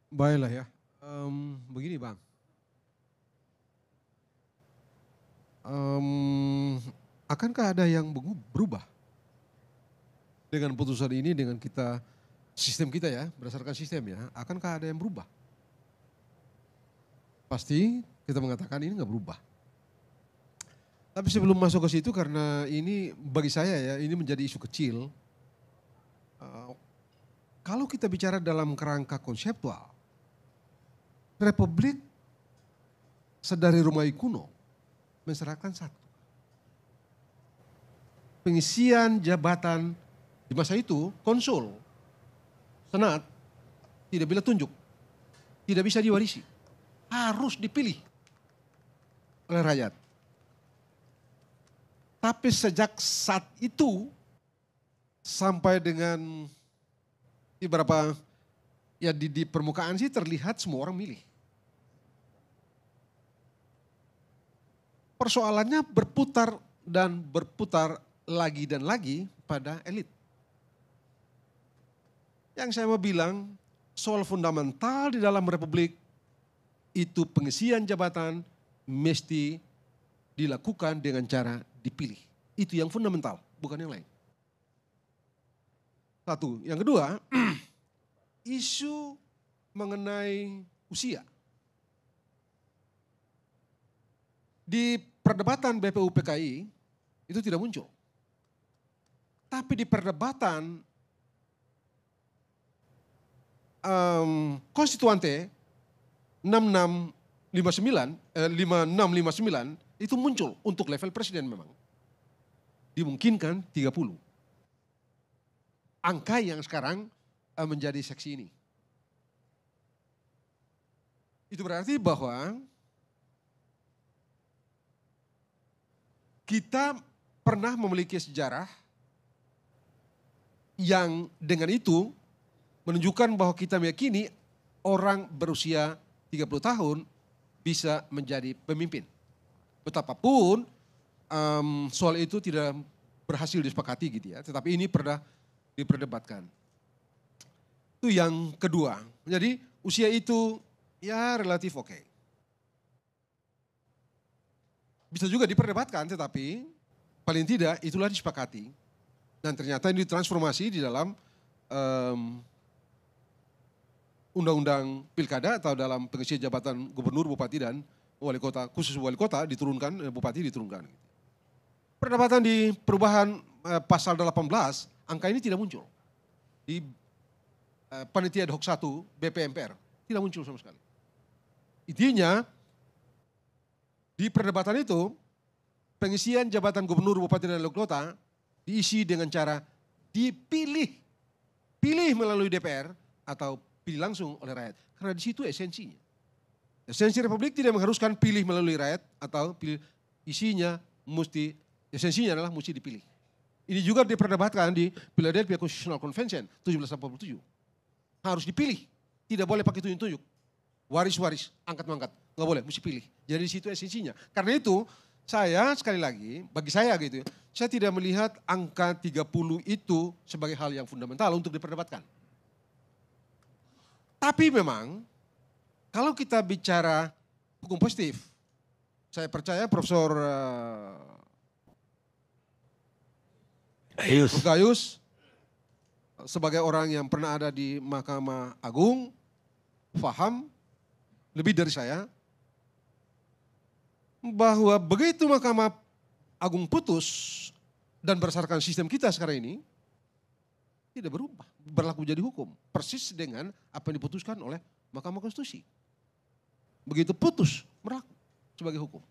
Baiklah ya. Begini Bang. Em, Akankah ada yang berubah dengan putusan ini, dengan kita sistem kita ya, berdasarkan sistem ya, akankah ada yang berubah? Pasti kita mengatakan ini nggak berubah. Tapi sebelum masuk ke situ, karena ini bagi saya ya, ini menjadi isu kecil. Eh, Kalau kita bicara dalam kerangka konseptual, Republik sedari Romawi kuno mensyaratkan satu, pengisian jabatan di masa itu konsul, senat tidak bisa tunjuk, tidak bisa diwarisi, harus dipilih oleh rakyat. Tapi sejak saat itu sampai dengan beberapa ya di permukaan sih terlihat semua orang milih. Persoalannya berputar dan berputar lagi dan lagi pada elit. Yang saya mau bilang, soal fundamental di dalam republik itu pengisian jabatan mesti dilakukan dengan cara dipilih. Itu yang fundamental, bukan yang lain. Satu. Yang kedua, isu mengenai usia. Di perdebatan BPU PKI itu tidak muncul. Tapi di perdebatan konstituante 5659 itu muncul untuk level presiden memang. Dimungkinkan 30. Angka yang sekarang menjadi seksi ini. Itu berarti bahwa kita pernah memiliki sejarah yang dengan itu menunjukkan bahwa kita meyakini orang berusia 30 tahun bisa menjadi pemimpin. Betapapun soal itu tidak berhasil disepakati gitu ya, tetapi ini pernah diperdebatkan. Itu yang kedua. Jadi usia itu ya relatif oke. Bisa juga diperdebatkan, tetapi paling tidak itulah disepakati. Dan ternyata ini ditransformasi di dalam undang-undang pilkada atau dalam pengisian jabatan gubernur, bupati dan wali kota, khusus wali kota diturunkan, bupati diturunkan. Perdebatan di perubahan pasal 18, angka ini tidak muncul. Di panitia ad hoc 1 BP MPR, tidak muncul sama sekali. Intinya, di perdebatan itu, pengisian jabatan gubernur, bupati, dan wali kota diisi dengan cara dipilih. Pilih melalui DPR atau pilih langsung oleh rakyat. Karena di situ esensinya. Esensi republik tidak mengharuskan pilih melalui rakyat atau pilih, isinya mesti, esensinya adalah mesti dipilih. Ini juga diperdebatkan di Philadelphia Constitutional Convention 1787. Harus dipilih, tidak boleh pakai tunjuk-tunjuk. Waris-waris, angkat-mangkat, nggak boleh, mesti pilih. Jadi di situ esensinya. Karena itu saya sekali lagi, bagi saya gitu, saya tidak melihat angka 30 itu sebagai hal yang fundamental untuk diperdebatkan. Tapi memang kalau kita bicara hukum positif, saya percaya Profesor Gayus sebagai orang yang pernah ada di Mahkamah Agung, faham lebih dari saya, bahwa begitu Mahkamah Agung putus dan berdasarkan sistem kita sekarang ini, tidak berubah, berlaku jadi hukum. Persis dengan apa yang diputuskan oleh Mahkamah Konstitusi. Begitu putus, berlaku sebagai hukum.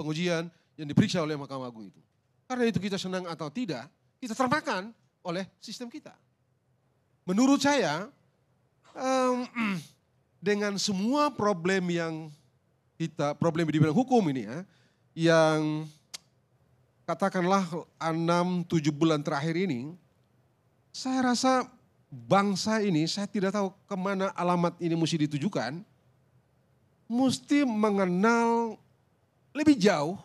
Pengujian yang diperiksa oleh Mahkamah Agung itu. Karena itu kita senang atau tidak, kita termakan oleh sistem kita. Menurut saya, dengan semua problem yang problem di bidang hukum ini ya, yang katakanlah 6-7 bulan terakhir ini, saya rasa bangsa ini, saya tidak tahu kemana alamat ini mesti ditujukan, mesti mengenal lebih jauh,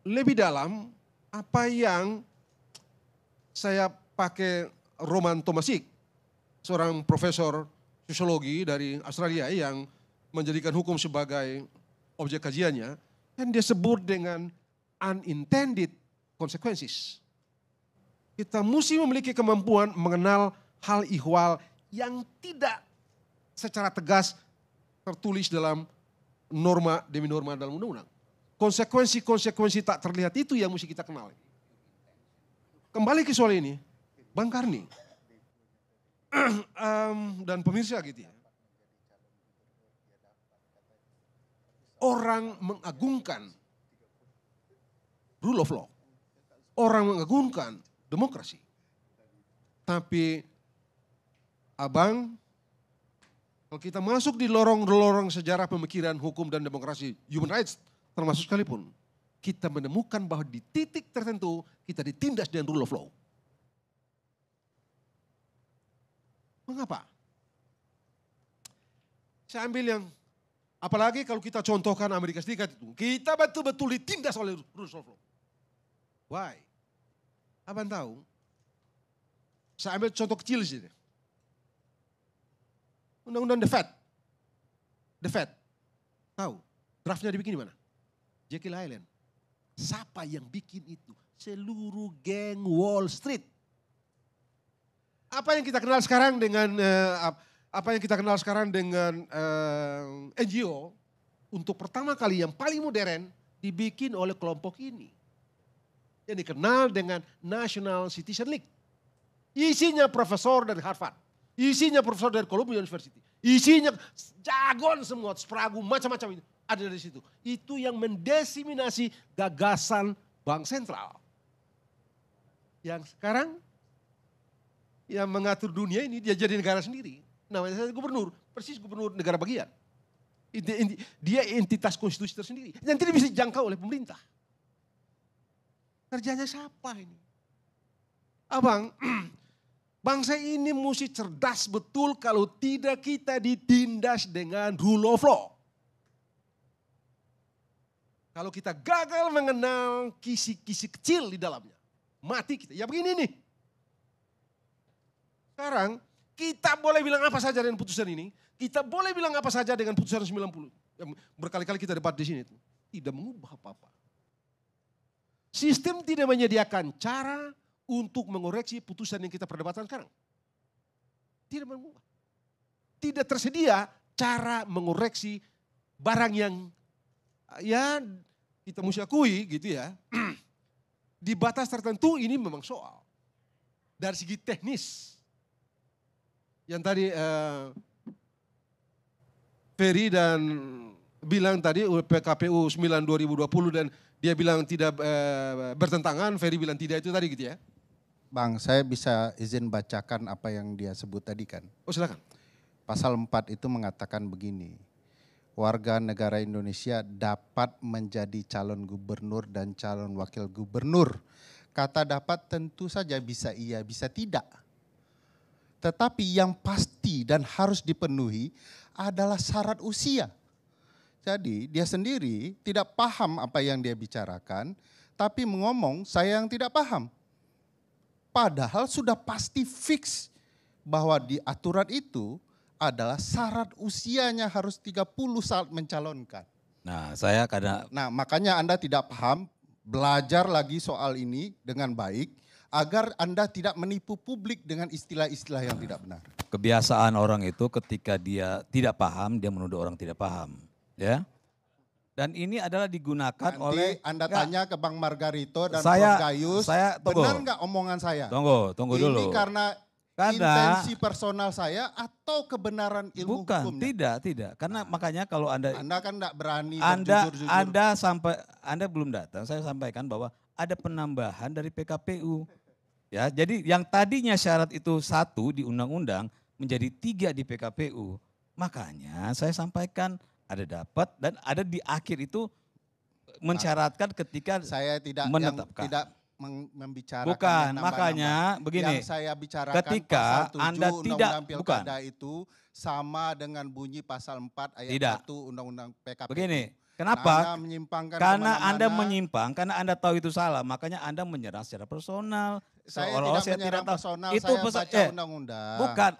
lebih dalam apa yang saya pakai Roman Tomasik, seorang profesor sosiologi dari Australia yang menjadikan hukum sebagai objek kajiannya, dan dia sebut dengan unintended consequences. Kita mesti memiliki kemampuan mengenal hal ihwal yang tidak secara tegas tertulis dalam norma demi norma dalam undang-undang. Konsekuensi-konsekuensi tak terlihat itu yang mesti kita kenal. Kembali ke soal ini, Bang Karni dan pemirsa gitu ya. Orang mengagungkan rule of law. Orang mengagungkan demokrasi. Tapi Abang, kalau kita masuk di lorong-lorong sejarah pemikiran hukum dan demokrasi, human rights termasuk sekalipun, kita menemukan bahwa di titik tertentu kita ditindas dengan rule of law. Mengapa? Saya ambil yang, apalagi kalau kita contohkan Amerika Serikat itu, kita betul-betul ditindas oleh rule of law. Why? Abang tahu? Saya ambil contoh kecil sini. Undang-undang The Fed. Tahu? Draftnya dibikin di mana? Jekyll Island. Siapa yang bikin itu? Seluruh geng Wall Street. Apa yang kita kenal sekarang dengan NGO untuk pertama kali yang paling modern dibikin oleh kelompok ini. Yang dikenal dengan National Citizen League. Isinya profesor dari Harvard. Isinya profesor dari Columbia University. Isinya jagoan semua, Sprague, macam-macam itu ada dari situ. Itu yang mendesiminasi gagasan Bank Sentral. Yang sekarang yang mengatur dunia ini dia jadi negara sendiri. Namanya saya gubernur, persis gubernur negara bagian. Dia entitas konstitusi tersendiri. Yang tidak bisa dijangkau oleh pemerintah. Kerjanya siapa ini? Abang, bangsa ini mesti cerdas betul kalau tidak kita ditindas dengan rule of law. Kalau kita gagal mengenal kisi-kisi kecil di dalamnya, mati kita. Ya begini nih. Sekarang kita boleh bilang apa saja dengan putusan ini. Kita boleh bilang apa saja dengan putusan 90. Yang berkali-kali kita debat di sini. Tidak mengubah apa-apa. Sistem tidak menyediakan cara untuk mengoreksi putusan yang kita perdebatkan sekarang. Tidak mengubah. Tidak tersedia cara mengoreksi barang yang ya kita mesti akui gitu ya. Di batas tertentu ini memang soal. Dari segi teknis. Yang tadi Ferry dan bilang tadi PKPU 9 2020 dan dia bilang tidak bertentangan, Ferry bilang tidak itu tadi gitu ya. Bang, saya bisa izin bacakan apa yang dia sebut tadi kan? Oh silakan. Pasal 4 itu mengatakan begini, warga negara Indonesia dapat menjadi calon gubernur dan calon wakil gubernur. Kata dapat tentu saja bisa iya, bisa tidak. Tetapi yang pasti dan harus dipenuhi adalah syarat usia. Jadi dia sendiri tidak paham apa yang dia bicarakan, tapi mengomong saya yang tidak paham. Padahal sudah pasti fix bahwa di aturan itu adalah syarat usianya harus 30 saat mencalonkan. Nah, makanya Anda tidak paham, belajar lagi soal ini dengan baik agar Anda tidak menipu publik dengan istilah-istilah yang tidak benar. Kebiasaan orang itu ketika dia tidak paham, dia menuduh orang tidak paham, ya. Dan ini adalah digunakan oleh Anda tanya ke Bang Margarito dan Prof. Gayus, benar nggak omongan saya? Tunggu dulu. Ini karena intensi personal saya atau kebenaran ilmu hukumnya? Bukan, tidak. Karena makanya kalau Anda kan nggak berani berjujur-jujur. Anda belum datang, saya sampaikan bahwa ada penambahan dari PKPU. Ya, jadi yang tadinya syarat itu 1 di undang-undang menjadi 3 di PKPU. Makanya saya sampaikan ada dapat dan ada di akhir itu mensyaratkan ketika saya tidak menetapkan. Tidak membicarakan. Bukan, makanya begini. Yang saya bicarakan ketika pasal 7 Anda tidak Pilkada itu sama dengan bunyi pasal 4 ayat tidak. 1 Undang-Undang PKPU. Begini, kenapa? Karena Anda menyimpang, karena Anda tahu itu salah, makanya Anda menyerang secara personal. Saya tidak menyerang personal, saya baca undang-undang. Bukan.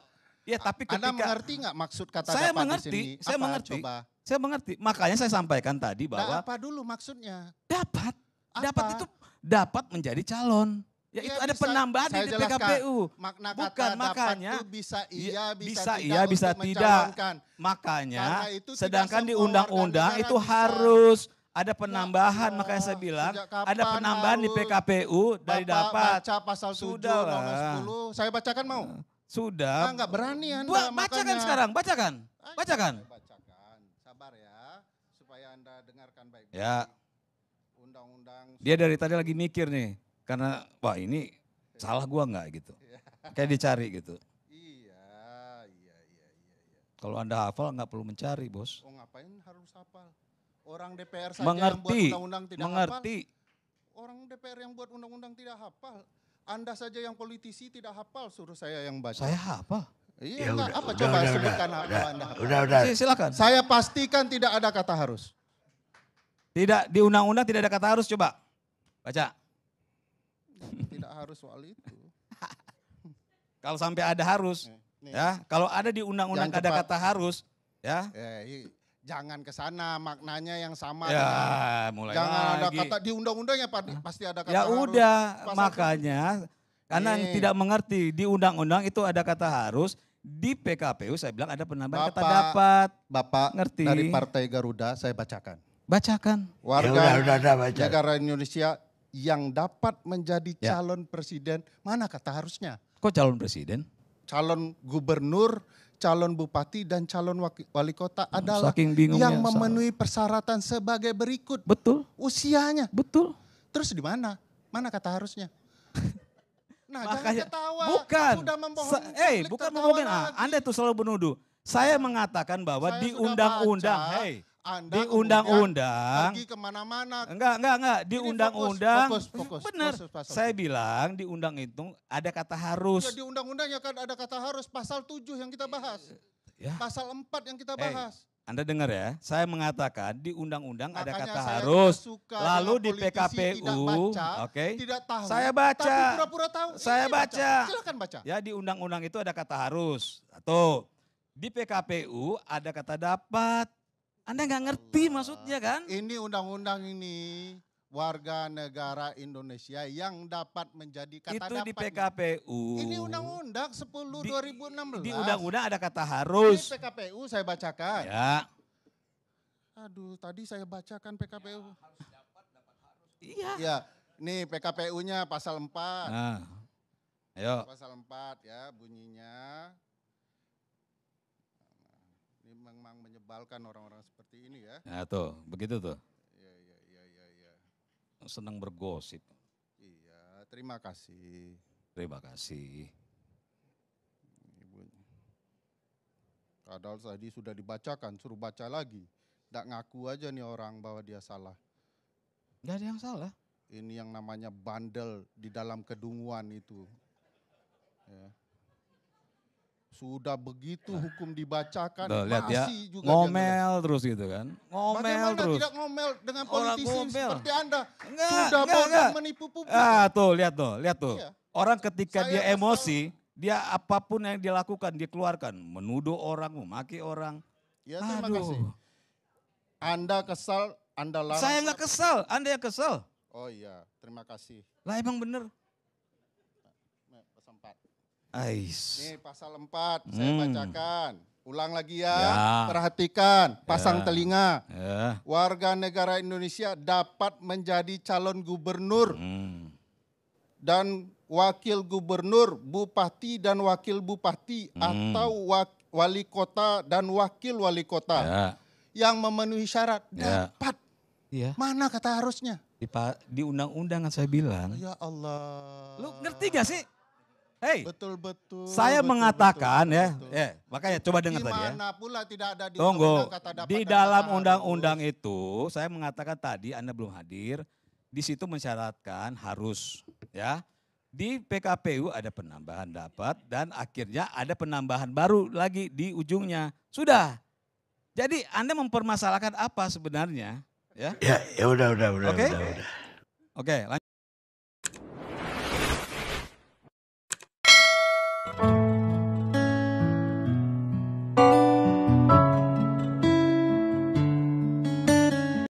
Ya, tapi ketika Anda mengerti nggak maksud kata saya dapat mengerti, di sini? saya Apa? mengerti. Coba. Saya mengerti. Makanya saya sampaikan tadi Nah, bahwa apa dulu maksudnya? dapat Apa? itu dapat menjadi calon. Ya, itu Ya, ada bisa. penambahan Saya di jelaskan. PKPU. Makna Bukan, kata dapat makanya itu bisa iya, bisa tidak iya, bisa untuk tidak. mencalonkan. Makanya Karena itu tidak sedangkan di semua undang-undang warga itu negara bisa. harus ada penambahan. Allah, Makanya saya bilang sejak kapan ada penambahan di harus PKPU dari Bapak dapat. baca pasal 7 Sudah nomor lah. 10. Saya bacakan mau? Sudah. Enggak berani Anda. Bacakan makanya. sekarang, bacakan. Ayo, Bacakan. saya bacakan. Sabar ya, supaya Anda dengarkan baik-baik. Ya. Undang-undang. Dia dari tadi lagi mikir nih. Karena wah ini salah gua nggak gitu. Kayak dicari gitu. Iya. Kalau Anda hafal nggak perlu mencari, Bos. Oh ngapain harus hafal? Orang DPR saja yang buat Mengerti, undang-undang tidak mengerti. hafal. Orang DPR yang buat undang-undang tidak hafal. Anda saja yang politisi tidak hafal, suruh saya yang baca. Saya hafal. Iya, Ya enggak, udah, apa udah, coba udah, sebutkan udah, apa Anda hafal. Udah. Silakan. Saya pastikan tidak ada kata harus. Tidak di undang-undang tidak ada kata harus, coba. Baca. Tidak harus soal itu. Kalau sampai ada harus, Nih. ya. Kalau ada di undang-undang Yang ada cepat. kata harus, ya. Jangan ke sana, maknanya yang sama. Ya, dengan- mulai Jangan ada lagi. kata di undang-undangnya pasti ada kata Ya harus. udah, Pasal makanya karena Nih. tidak mengerti di undang-undang itu ada kata harus, di PKPU saya bilang ada penambahan kata Bapak, dapat. Bapak Ngerti. dari Partai Garuda saya bacakan. Bacakan. Warga udah baca. negara Indonesia yang dapat menjadi Ya. calon presiden, mana kata harusnya? Kok calon presiden? Calon gubernur, calon bupati, dan calon wali kota adalah Saking bingungnya. yang memenuhi persyaratan sebagai berikut. Betul, Usianya. betul. Terus di mana? Mana kata harusnya? Nah, Makanya jangan ketawa. bukan. Sudah membohongi publik, Bukan tertawa membohongin. lagi. Anda tuh selalu menuduh. Saya mengatakan bahwa Saya di sudah undang-undang, baca, di Anda kemudian undang-undang, pergi kemana-mana. enggak, di Ini undang-undang, fokus, benar. fokus, pasal Saya 7. bilang di undang itu ada kata harus. Ya di undang-undangnya kan ada kata harus, pasal 7 yang kita bahas. Ya. Pasal 4 yang kita bahas. Anda dengar ya, saya mengatakan di undang-undang ada Makanya kata saya harus. tidak suka Lalu dengan di politisi PKPU, tidak baca, oke. tidak tahu. Saya baca. Tapi pura-pura tahu. Saya Ini baca. Silakan baca. Ya di undang-undang itu ada kata harus. Atau di PKPU ada kata dapat. Anda nggak ngerti maksudnya kan? Ini undang-undang ini warga negara Indonesia yang dapat menjadi kata Itu dapat. di PKPU. Ini undang-undang 10 Di- 2016. Di undang-undang ada kata Ini harus. PKPU saya bacakan. Ya. Aduh, tadi saya bacakan PKPU. Iya. Ya, nih PKPU-nya pasal 4. Nah. Ayo. Pasal 4 ya bunyinya. Ini memang menyebalkan orang-orang seperti ini ya. Nah tuh, begitu tuh. Iya. Senang bergosip. Iya, terima kasih. Terima kasih. Ibu. Padahal tadi sudah dibacakan, suruh baca lagi. Nggak ngaku aja nih orang bahwa dia salah. Gak ada yang salah. Ini yang namanya bandel di dalam kedunguan itu. Ya. Sudah begitu hukum dibacakan, Tuh, lihat ya, masih juga dia ngomel terus gitu kan. Ngomel Bagaimana terus. tidak ngomel dengan Orang politisi ngomel. seperti Anda? Enggak, Sudah bodoh enggak. menipu publik. Ah tuh, lihat tuh. Iya. Orang ketika Saya dia kesal. emosi, dia apapun yang dia lakukan, dia keluarkan. Menuduh orang, memaki orang. Ya, terima Aduh. kasih. Anda kesal, Anda larang. Saya nggak kesal, Anda yang kesal. Oh iya, terima kasih. Lah emang bener. Nih, pasal 4. Ais. Nih pasal 4, saya bacakan. Ulang lagi ya, Ya. perhatikan, pasang Ya. telinga. Ya. Warga negara Indonesia dapat menjadi calon gubernur dan wakil gubernur, bupati dan wakil bupati atau wali kota dan wakil wali kota Ya. yang memenuhi syarat. Ya. Dapat. Iya. Mana kata harusnya? Di undang-undang kan saya bilang. Ya Allah. Lu ngerti gak sih? Hei, Betul-betul. saya mengatakan makanya coba dengar tadi ya. Gimana pula tidak ada di Tunggu, undang-undang kata dapat di dan dalam kata undang-undang harus. itu saya mengatakan tadi Anda belum hadir, di situ mensyaratkan harus ya. Di PKPU ada penambahan dapat dan akhirnya ada penambahan baru lagi di ujungnya. Sudah. Jadi Anda mempermasalahkan apa sebenarnya? Ya. Ya udah. Oke? Oke, lanjut.